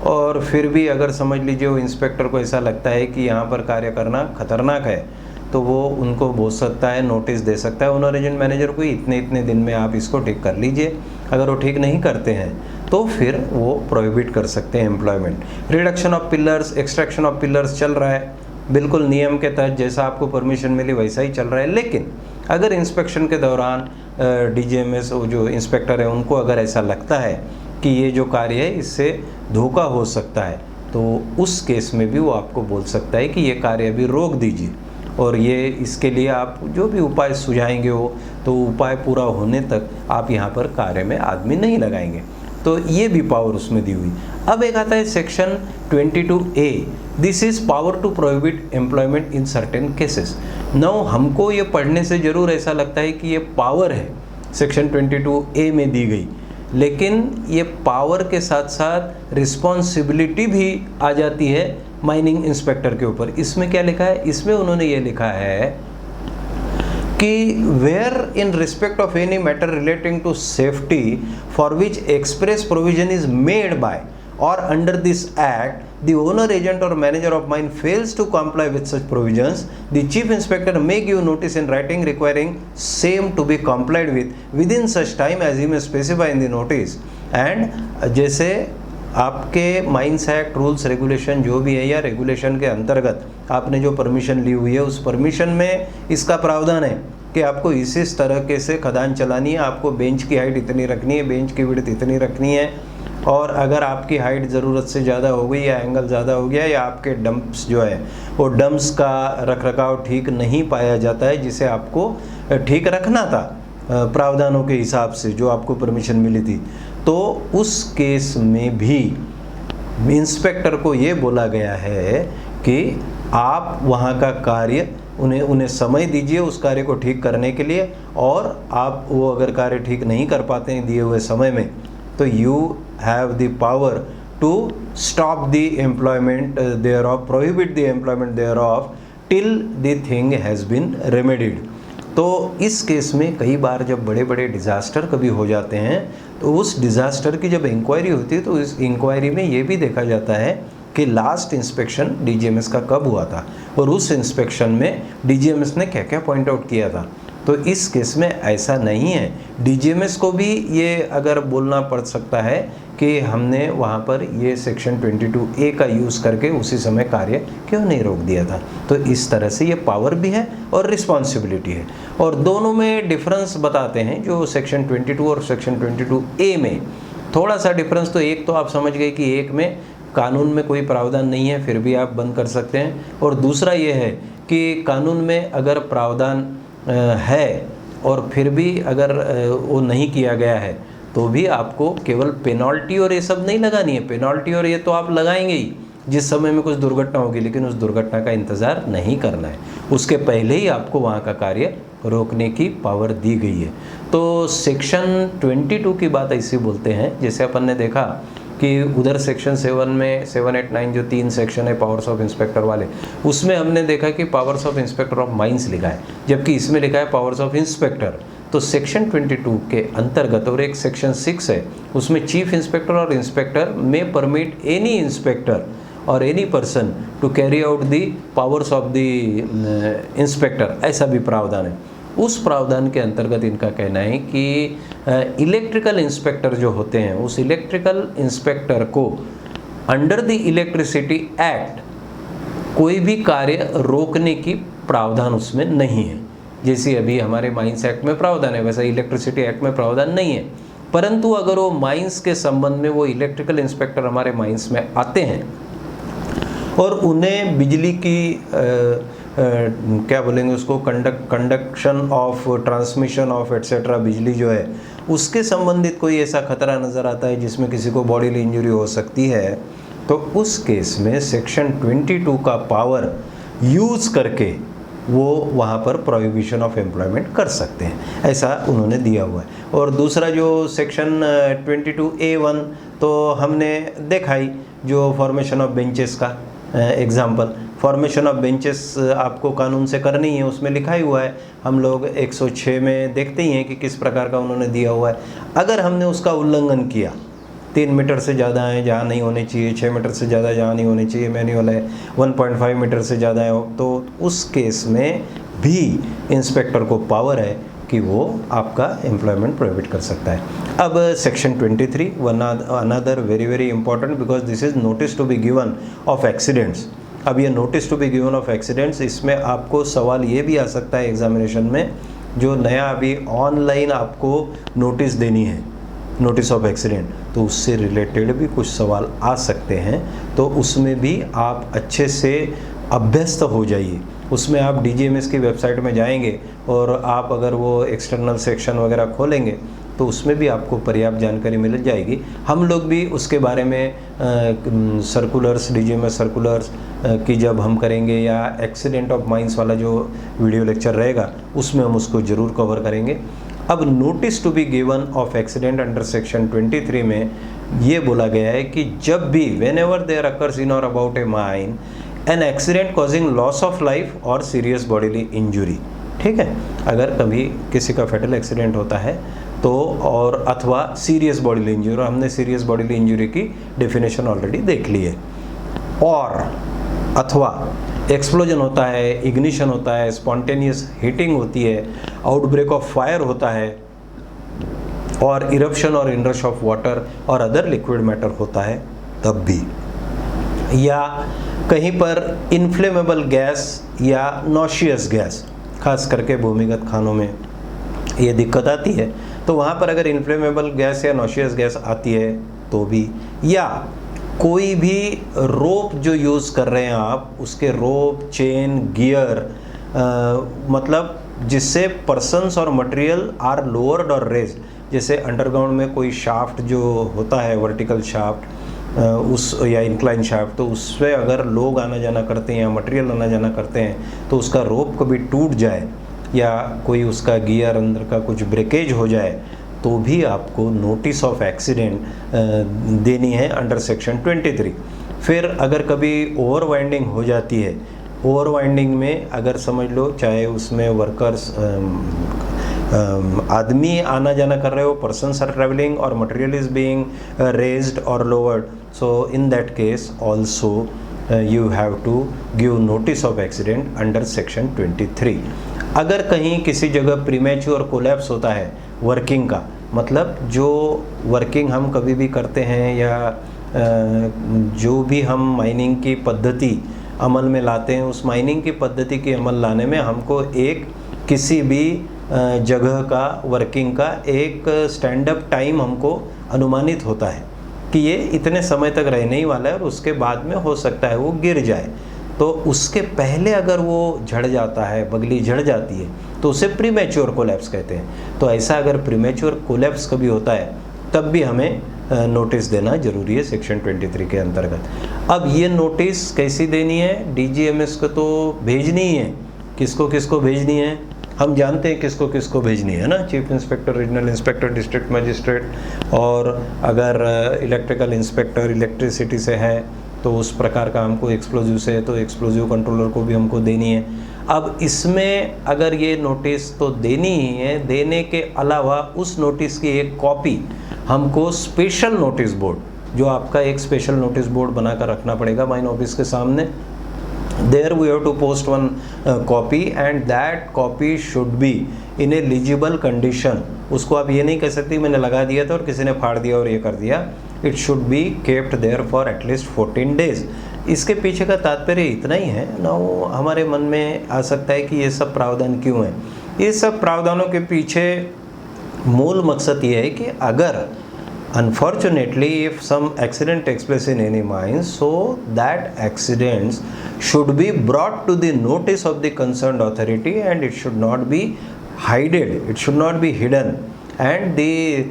और फिर भी अगर समझ लीजिए वो इंस्पेक्टर को ऐसा लगता है कि यहाँ पर कार्य करना खतरनाक है, तो वो उनको बोल सकता है, नोटिस दे सकता है ओनर, एजेंट, मैनेजर को, इतने दिन में आप इसको ठीक कर लीजिए। अगर वो ठीक नहीं करते हैं तो फिर वो प्रोहिबिट कर सकते हैं employment. Reduction of pillars, extraction of pillars चल रहा है, बिल्कुल नियम के तहत जैसा आपको परमिशन मिली वैसा ही चल रहा है, लेकिन अगर इंस्पेक्शन के दौरान DGMS जो इंस्पेक्टर है उनको अगर ऐसा लगता है कि ये जो कार्य है इससे धोखा हो सकता है, तो उस केस में भी वो आपको बोल सकता है कि ये कार्य अभी रोक दीजिए और ये इसके लिए आप जो भी उपाय सुझाएंगे हो तो उपाय पूरा होने तक आप यहाँ पर कार्य में आदमी नहीं लगाएंगे। तो ये भी पावर उसमें दी हुई। अब एक आता है section 22A, this is power to prohibit employment in certain cases. Now हमको ये पढ़ने से ज़रूर ऐसा लगता है कि ये पावर है सेक्शन 22A में दी गई, लेकिन ये पावर के साथ साथ रिस्पॉन्सिबिलिटी भी आ जाती है माइनिंग इंस्पेक्टर के ऊपर। इसमें क्या लिखा है? इसमें उन्होंने ये लिखा है कि where in respect of any matter relating to safety for which express provision is made by or under this act, the owner, agent or manager of mine fails to comply with such provisions, the chief inspector may give notice in writing requiring same to be complied with within such time as he may specify in the notice। and जैसे आपके mines act rules regulation जो भी है या regulation के अंतर्गत आपने जो परमिशन ली हुई है उस परमिशन में इसका प्रावधान है कि आपको इस तरह से खदान चलानी है, आपको बेंच की हाइट इतनी रखनी है, बेंच की विड्थ इतनी रखनी है, और अगर आपकी हाइट ज़रूरत से ज़्यादा हो गई या एंगल ज़्यादा हो गया या आपके डंप्स जो है वो डंप्स का रखरखाव ठीक नहीं पाया जाता है जिसे आपको ठीक रखना था प्रावधानों के हिसाब से जो आपको परमिशन मिली थी, तो उस केस में भी इंस्पेक्टर को ये बोला गया है कि आप वहाँ का कार्य उन्हें समय दीजिए उस कार्य को ठीक करने के लिए, और आप वो अगर कार्य ठीक नहीं कर पाते हैं दिए हुए समय में तो you have the power to stop the employment thereof, prohibit the employment thereof till the thing has been remedied. तो इस केस में कई बार जब बड़े बड़े डिज़ास्टर कभी हो जाते हैं तो उस डिज़ास्टर की जब इंक्वायरी होती है तो इस इंक्वायरी में ये भी देखा जाता है कि लास्ट इंस्पेक्शन डीजीएमएस का कब हुआ था और उस इंस्पेक्शन में डीजीएमएस ने क्या क्या पॉइंट आउट किया था। तो इस केस में ऐसा नहीं है, डीजीएमएस को भी ये अगर बोलना पड़ सकता है कि हमने वहाँ पर ये सेक्शन 22A का यूज़ करके उसी समय कार्य क्यों नहीं रोक दिया था। तो इस तरह से ये पावर भी है और रिस्पॉन्सिबिलिटी है, और दोनों में डिफरेंस बताते हैं जो सेक्शन 22 और सेक्शन 22A में थोड़ा सा डिफरेंस। तो एक तो आप समझ गए कि एक में कानून में कोई प्रावधान नहीं है फिर भी आप बंद कर सकते हैं, और दूसरा ये है कि कानून में अगर प्रावधान है और फिर भी अगर वो नहीं किया गया है तो भी आपको केवल पेनल्टी और ये सब नहीं लगानी है। पेनल्टी और ये तो आप लगाएंगे ही जिस समय में कुछ दुर्घटना होगी, लेकिन उस दुर्घटना का इंतज़ार नहीं करना है, उसके पहले ही आपको वहाँ का कार्य रोकने की पावर दी गई है। तो सेक्शन 22 की बात ऐसे बोलते हैं, जैसे अपन ने देखा कि उधर सेक्शन 7 में 7, 8, 9 जो 3 सेक्शन है पावर्स ऑफ इंस्पेक्टर वाले, उसमें हमने देखा कि powers of inspector of mines लिखा है, जबकि इसमें लिखा है पावर्स ऑफ इंस्पेक्टर। तो सेक्शन 22 के अंतर्गत और एक सेक्शन 6 है उसमें चीफ इंस्पेक्टर और इंस्पेक्टर में permit any inspector or any person to carry out the powers of the inspector, ऐसा भी प्रावधान है। उस प्रावधान के अंतर्गत इनका कहना है कि इलेक्ट्रिकल इंस्पेक्टर जो होते हैं उस इलेक्ट्रिकल इंस्पेक्टर को अंडर द इलेक्ट्रिसिटी एक्ट कोई भी कार्य रोकने की प्रावधान उसमें नहीं है। जैसे अभी हमारे माइंस एक्ट में प्रावधान है वैसा इलेक्ट्रिसिटी एक्ट में प्रावधान नहीं है, परंतु अगर वो माइंस के संबंध में वो इलेक्ट्रिकल इंस्पेक्टर हमारे माइंस में आते हैं और उन्हें बिजली की क्या बोलेंगे उसको, conduction of, transmission of etcetera, बिजली जो है उसके संबंधित कोई ऐसा खतरा नज़र आता है जिसमें किसी को बॉडीली इंजरी हो सकती है, तो उस केस में सेक्शन 22 का पावर यूज़ करके वो वहाँ पर प्रोहिबिशन ऑफ एम्प्लॉयमेंट कर सकते हैं, ऐसा उन्होंने दिया हुआ है। और दूसरा जो सेक्शन 22A1 तो हमने देखा ही, जो फॉर्मेशन ऑफ बेंचेस का एग्जाम्पल, फॉर्मेशन ऑफ बेंचेस आपको कानून से करनी है, उसमें लिखा ही हुआ है, हम लोग 106 में देखते ही हैं कि किस प्रकार का उन्होंने दिया हुआ है। अगर हमने उसका उल्लंघन किया, 3 मीटर से ज़्यादा है जहाँ नहीं होने चाहिए, 6 मीटर से ज़्यादा जहाँ नहीं होने चाहिए, मैनुअल है 1.5 मीटर से ज़्यादा है, तो उस केस में भी इंस्पेक्टर को पावर है कि वो आपका एम्प्लॉयमेंट प्रोहिबिट कर सकता है। अब section 23 another very important because this is notice to be given of accidents. अब ये notice to be given of accidents, इसमें आपको सवाल ये भी आ सकता है एग्जामिनेशन में, जो नया अभी ऑनलाइन आपको नोटिस देनी है, नोटिस ऑफ एक्सीडेंट, तो उससे रिलेटेड भी कुछ सवाल आ सकते हैं। तो उसमें भी आप अच्छे से अभ्यस्त हो जाइए। उसमें आप DGMS की वेबसाइट में जाएंगे और आप अगर वो एक्सटर्नल सेक्शन वगैरह खोलेंगे तो उसमें भी आपको पर्याप्त जानकारी मिल जाएगी। हम लोग भी उसके बारे में सर्कुलर्स, DGMS सर्कुलर्स की जब हम करेंगे या एक्सीडेंट ऑफ माइंस वाला जो वीडियो लेक्चर रहेगा उसमें हम उसको ज़रूर कवर करेंगे। अब notice to be given of accident under section 23 में ये बोला गया है कि जब भी whenever there occurs in और about a mine an accident causing loss of life और सीरियस बॉडीली इंजुरी, ठीक है, अगर कभी किसी का फेटल एक्सीडेंट होता है तो और अथवा सीरियस बॉडीली इंजरी, हमने सीरियस बॉडीली इंजरी की डेफिनेशन ऑलरेडी देख ली है, और अथवा एक्सप्लोजन होता है, इग्निशन होता है, स्पॉन्टेनियस हीटिंग होती है, आउटब्रेक ऑफ फायर होता है, और इरप्शन और इनरश ऑफ वाटर और अदर लिक्विड मैटर होता है तब भी, या कहीं पर इन्फ्लेमेबल गैस या नॉशियस गैस, खास करके भूमिगत खानों में ये दिक्कत आती है, तो वहाँ पर अगर इन्फ्लेमेबल गैस या नॉशियस गैस आती है तो भी, या कोई भी रोप जो यूज़ कर रहे हैं आप, उसके रोप, चेन, गियर, मतलब जिससे पर्सन्स और मटेरियल आर लोअर्ड और रेज्ड, जैसे अंडरग्राउंड में कोई शाफ्ट जो होता है, वर्टिकल शाफ्ट उस या इंक्लाइन शाफ्ट, तो उससे अगर लोग आना जाना करते हैं या मटेरियल आना जाना करते हैं तो उसका रोप कभी टूट जाए या कोई उसका गियर अंदर का कुछ ब्रेकेज हो जाए तो भी आपको नोटिस ऑफ एक्सीडेंट देनी है अंडर सेक्शन 23। फिर अगर कभी ओवर वाइंडिंग हो जाती है, ओवर वाइंडिंग में अगर समझ लो चाहे उसमें वर्कर्स आदमी आना जाना कर रहे हो, पर्सन्स आर ट्रेवलिंग और मटेरियल इज बीइंग रेज्ड और lowered, so in that case also you have to give notice of accident under section 23। अगर कहीं किसी जगह प्रीमेच्योर कोलैप्स होता है वर्किंग का, मतलब जो वर्किंग हम कभी भी करते हैं या जो भी हम माइनिंग की पद्धति अमल में लाते हैं, उस माइनिंग की पद्धति के अमल लाने में हमको एक किसी भी जगह का, वर्किंग का एक स्टैंड अप टाइम हमको अनुमानित होता है कि ये इतने समय तक रहने ही वाला है और उसके बाद में हो सकता है वो गिर जाए, तो उसके पहले अगर वो झड़ जाता है, बगली झड़ जाती है, तो उसे प्रीमेच्योर कोलैप्स कहते हैं। तो ऐसा अगर प्रीमेच्योर कोलैप्स कभी होता है तब भी हमें नोटिस देना जरूरी है सेक्शन 23 के अंतर्गत। अब ये नोटिस कैसी देनी है? DGMS को तो भेजनी ही है। किसको किसको भेजनी है? हम जानते हैं किसको किसको भेजनी है ना, chief inspector, regional inspector, district magistrate, और अगर इलेक्ट्रिकल इंस्पेक्टर इलेक्ट्रिसिटी से है तो उस प्रकार का हमको, एक्सप्लोजिव से है तो एक्सप्लोजिव कंट्रोलर को भी हमको देनी है। अब इसमें अगर ये नोटिस तो देनी ही है, देने के अलावा उस नोटिस की एक कॉपी हमको स्पेशल नोटिस बोर्ड, जो आपका एक स्पेशल नोटिस बोर्ड बनाकर रखना पड़ेगा माइन ऑफिस के सामने, there we have to post one copy and that copy should be in a legible condition। उसको आप ये नहीं कह सकते मैंने लगा दिया था और किसी ने फाड़ दिया और ये कर दिया। It should be kept there for at least 14 days। इसके पीछे का तात्पर्य इतना ही है ना, हमारे मन में आ सकता है कि ये सब प्रावधान क्यों है। ये सब प्रावधानों के पीछे मूल मकसद ये है कि अगर unfortunately if some accident takes place in any mine, so that accidents should be brought to the notice of the concerned authority and it should not be hidden, it should not be hidden, and the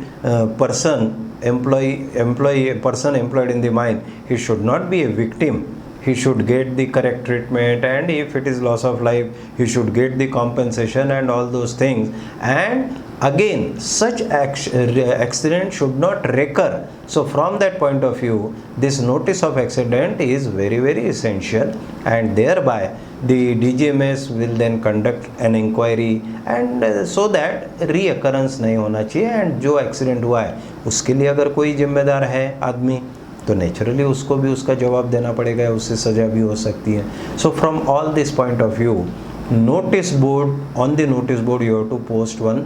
person employed in the mine, he should not be a victim, he should get the correct treatment, and if it is loss of life he should get the compensation and all those things, and again such accident should not recur। So from that point of view this notice of accident is very very essential, and thereby the DGMS will then conduct an inquiry and so that reoccurrence नहीं होना चाहिए, and जो accident हुआ है उसके लिए अगर कोई जिम्मेदार है आदमी तो नेचुरली उसको भी उसका जवाब देना पड़ेगा, उससे सज़ा भी हो सकती है। So from all this point of view, notice board, on the notice board you have to post one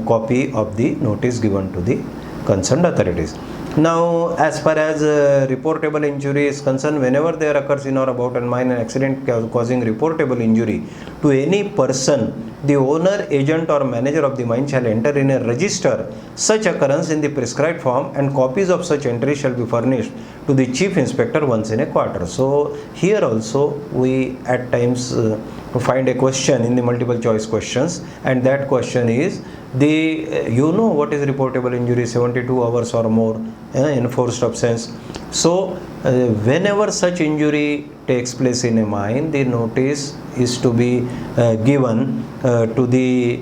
copy of the notice given to the concerned authorities. Now, as far as reportable injury is concerned, whenever there occurs in or about a mine an accident causing reportable injury to any person, the owner, agent or manager of the mine shall enter in a register such occurrence in the prescribed form, and copies of such entry shall be furnished to the chief inspector once in a quarter. So here also we at times find a question in the multiple choice questions, and that question is you know what is reportable injury, 72 hours or more enforced absence. So whenever such injury takes place in a mine, the notice is to be given to the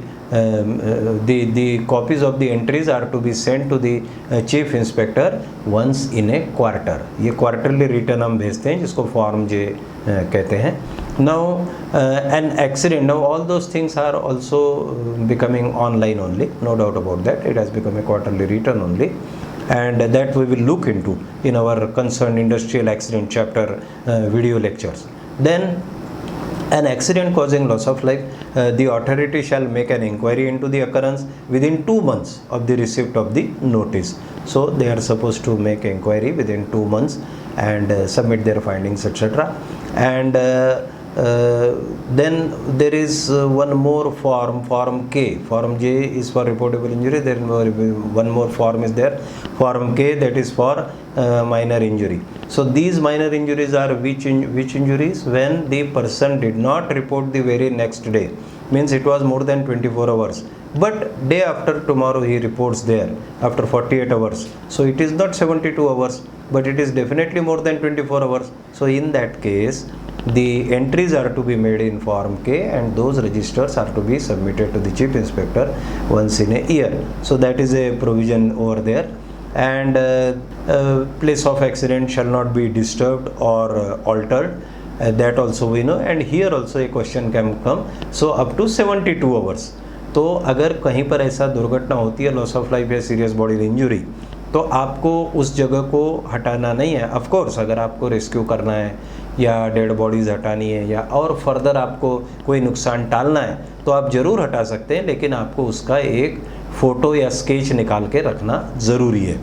copies of the entries are to be sent to the chief inspector once in a quarter. ये quarterly return हम भेजते हैं जिसको form जे कहते हैं. Now an accident, now all those things are also becoming online only, no doubt about that. It has become a quarterly return only, and that we will look into in our concerned industrial accident chapter video lectures. Then an accident causing loss of life, the authority shall make an inquiry into the occurrence within 2 months of the receipt of the notice. So they are supposed to make inquiry within 2 months and submit their findings, etc. And then there is one more form K. Form J is for reportable injury. Then one more form is there, form K, that is for minor injury. So these minor injuries are which injuries? When the person did not report the very next day, means it was more than 24 hours, but day after tomorrow he reports there after 48 hours. So it is not 72 hours, but it is definitely more than 24 hours. So in that case, the entries are to be made in form K, and those registers are to be submitted to the chief inspector once in a year. So that is a provision over there. And place of accident shall not be disturbed or altered, that also we know. And here also a question can come, so up to 72 hours. तो अगर कहीं पर ऐसा दुर्घटना होती है, loss of life या serious body injury, तो आपको उस जगह को हटाना नहीं है. ऑफ कोर्स अगर आपको रेस्क्यू करना है या डेड बॉडीज़ हटानी है या और फर्दर आपको कोई नुकसान टालना है तो आप ज़रूर हटा सकते हैं, लेकिन आपको उसका एक फ़ोटो या स्केच निकाल के रखना ज़रूरी है.